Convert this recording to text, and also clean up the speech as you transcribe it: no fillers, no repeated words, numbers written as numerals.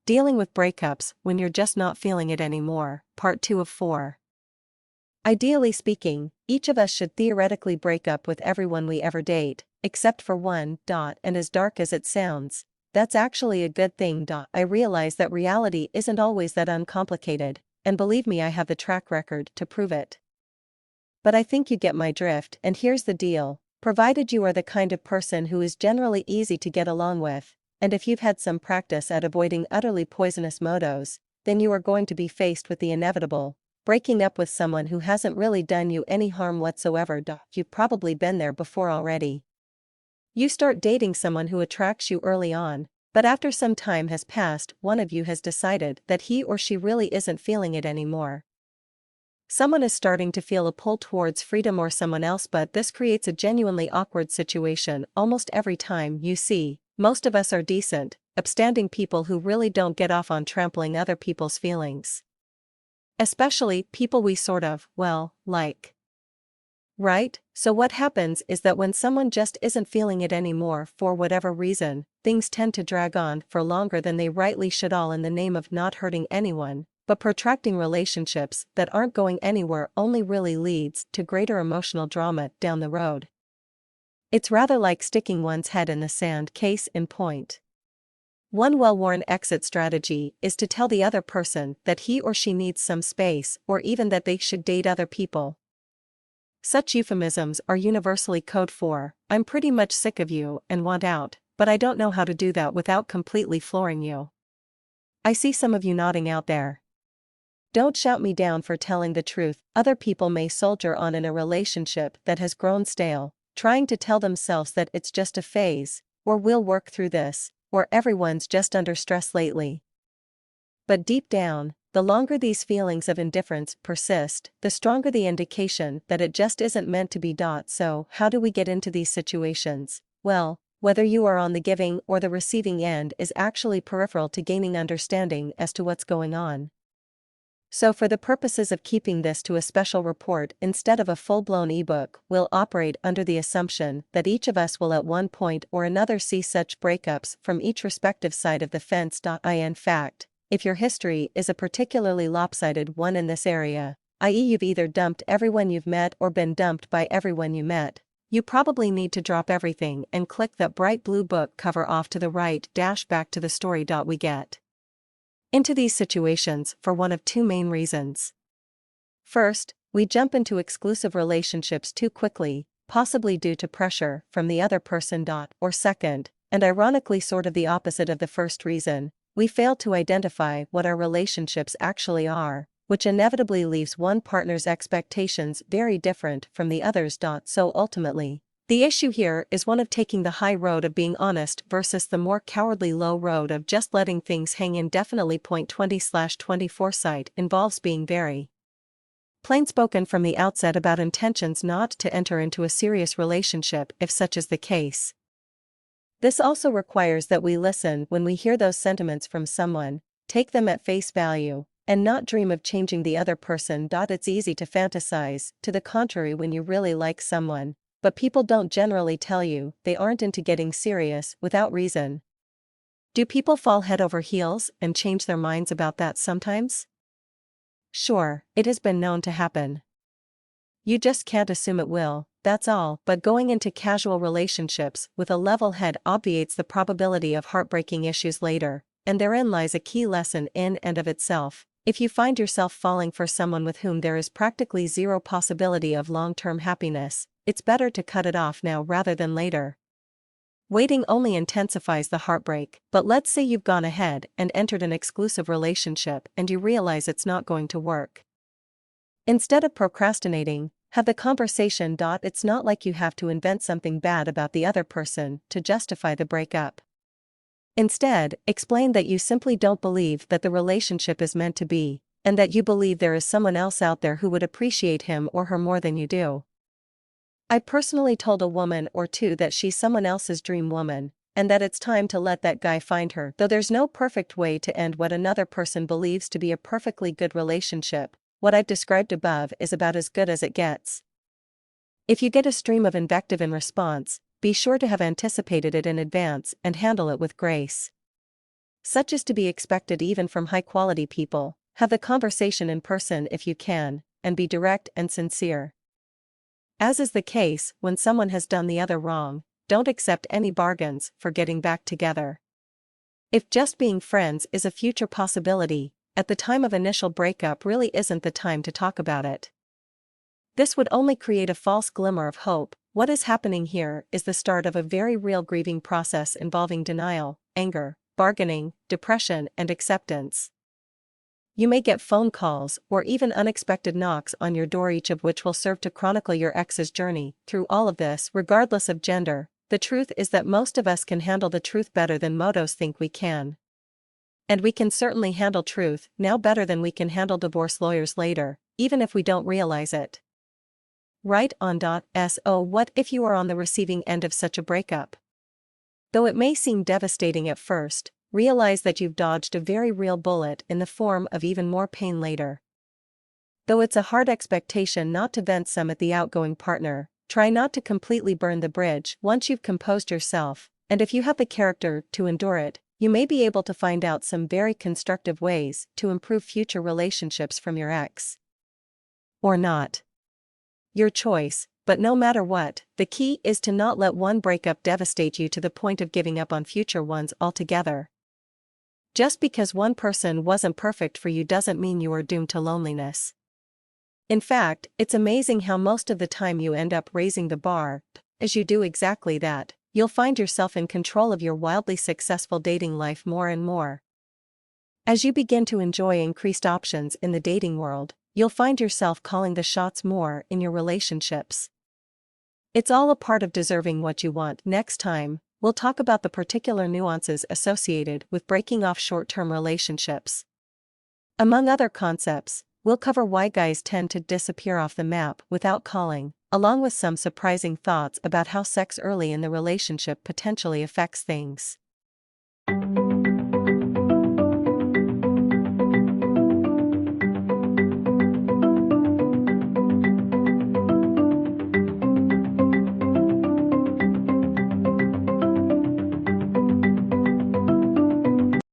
Dealing with breakups when you're just not feeling it anymore, part 2 of 4. Ideally speaking, each of us should theoretically break up with everyone we ever date, except for one. And as dark as it sounds, that's actually a good thing. I realize that reality isn't always that uncomplicated, and believe me, I have the track record to prove it. But I think you get my drift, and here's the deal: provided you are the kind of person who is generally easy to get along with, and if you've had some practice at avoiding utterly poisonous motos, then you are going to be faced with the inevitable: breaking up with someone who hasn't really done you any harm whatsoever. You've probably been there before already. You start dating someone who attracts you early on, but after some time has passed, one of you has decided that he or she really isn't feeling it anymore. Someone is starting to feel a pull towards freedom or someone else, but this creates a genuinely awkward situation almost every time. You see, most of us are decent, upstanding people who really don't get off on trampling other people's feelings. Especially people we sort of, well, like. Right? So what happens is that when someone just isn't feeling it anymore for whatever reason, things tend to drag on for longer than they rightly should, all in the name of not hurting anyone. But protracting relationships that aren't going anywhere only really leads to greater emotional drama down the road. It's rather like sticking one's head in the sand. Case in point. One well-worn exit strategy is to tell the other person that he or she needs some space, or even that they should date other people. Such euphemisms are universally code for, "I'm pretty much sick of you and want out, but I don't know how to do that without completely flooring you." I see some of you nodding out there. Don't shout me down for telling the truth. Other people may soldier on in a relationship that has grown stale, trying to tell themselves that it's just a phase, or we'll work through this, or everyone's just under stress lately. But deep down, the longer these feelings of indifference persist, the stronger the indication that it just isn't meant to be. So, how do we get into these situations? Well, whether you are on the giving or the receiving end is actually peripheral to gaining understanding as to what's going on. So for the purposes of keeping this to a special report instead of a full-blown ebook, we'll operate under the assumption that each of us will at one point or another see such breakups from each respective side of the fence. In fact, if your history is a particularly lopsided one in this area, i.e. you've either dumped everyone you've met or been dumped by everyone you met, you probably need to drop everything and click that bright blue book cover off to the right. Back to the story. We get into these situations for one of two main reasons. First, we jump into exclusive relationships too quickly, possibly due to pressure from the other person. Or second, and ironically sort of the opposite of the first reason, we fail to identify what our relationships actually are, which inevitably leaves one partner's expectations very different from the other's. So ultimately, the issue here is one of taking the high road of being honest versus the more cowardly low road of just letting things hang indefinitely. Point 20/20 Foresight involves being very plain spoken from the outset about intentions not to enter into a serious relationship if such is the case. This also requires that we listen when we hear those sentiments from someone, take them at face value, and not dream of changing the other person. It's easy to fantasize to the contrary when you really like someone, but people don't generally tell you they aren't into getting serious without reason. Do people fall head over heels and change their minds about that sometimes? Sure, it has been known to happen. You just can't assume it will, that's all. But going into casual relationships with a level head obviates the probability of heartbreaking issues later, and therein lies a key lesson in and of itself. If you find yourself falling for someone with whom there is practically zero possibility of long-term happiness, it's better to cut it off now rather than later. Waiting only intensifies the heartbreak. But let's say you've gone ahead and entered an exclusive relationship and you realize it's not going to work. Instead of procrastinating, have the conversation. It's not like you have to invent something bad about the other person to justify the breakup. Instead, explain that you simply don't believe that the relationship is meant to be, and that you believe there is someone else out there who would appreciate him or her more than you do. I personally told a woman or two that she's someone else's dream woman, and that it's time to let that guy find her. Though there's no perfect way to end what another person believes to be a perfectly good relationship, what I've described above is about as good as it gets. If you get a stream of invective in response, be sure to have anticipated it in advance and handle it with grace. Such is to be expected even from high-quality people. Have the conversation in person if you can, and be direct and sincere. As is the case when someone has done the other wrong, don't accept any bargains for getting back together. If just being friends is a future possibility, at the time of initial breakup really isn't the time to talk about it. This would only create a false glimmer of hope. What is happening here is the start of a very real grieving process involving denial, anger, bargaining, depression, and acceptance. You may get phone calls or even unexpected knocks on your door, each of which will serve to chronicle your ex's journey through all of this, regardless of gender. The truth is that most of us can handle the truth better than motos think we can. And we can certainly handle truth now better than we can handle divorce lawyers later, even if we don't realize it. Right on. So what if you are on the receiving end of such a breakup? Though it may seem devastating at first, realize that you've dodged a very real bullet in the form of even more pain later. Though it's a hard expectation not to vent some at the outgoing partner, try not to completely burn the bridge once you've composed yourself, and if you have the character to endure it, you may be able to find out some very constructive ways to improve future relationships from your ex. Or not. Your choice, but no matter what, the key is to not let one breakup devastate you to the point of giving up on future ones altogether. Just because one person wasn't perfect for you doesn't mean you are doomed to loneliness. In fact, it's amazing how most of the time you end up raising the bar. As you do exactly that, you'll find yourself in control of your wildly successful dating life more and more. As you begin to enjoy increased options in the dating world, you'll find yourself calling the shots more in your relationships. It's all a part of deserving what you want. Next time, we'll talk about the particular nuances associated with breaking off short-term relationships. Among other concepts, we'll cover why guys tend to disappear off the map without calling, along with some surprising thoughts about how sex early in the relationship potentially affects things.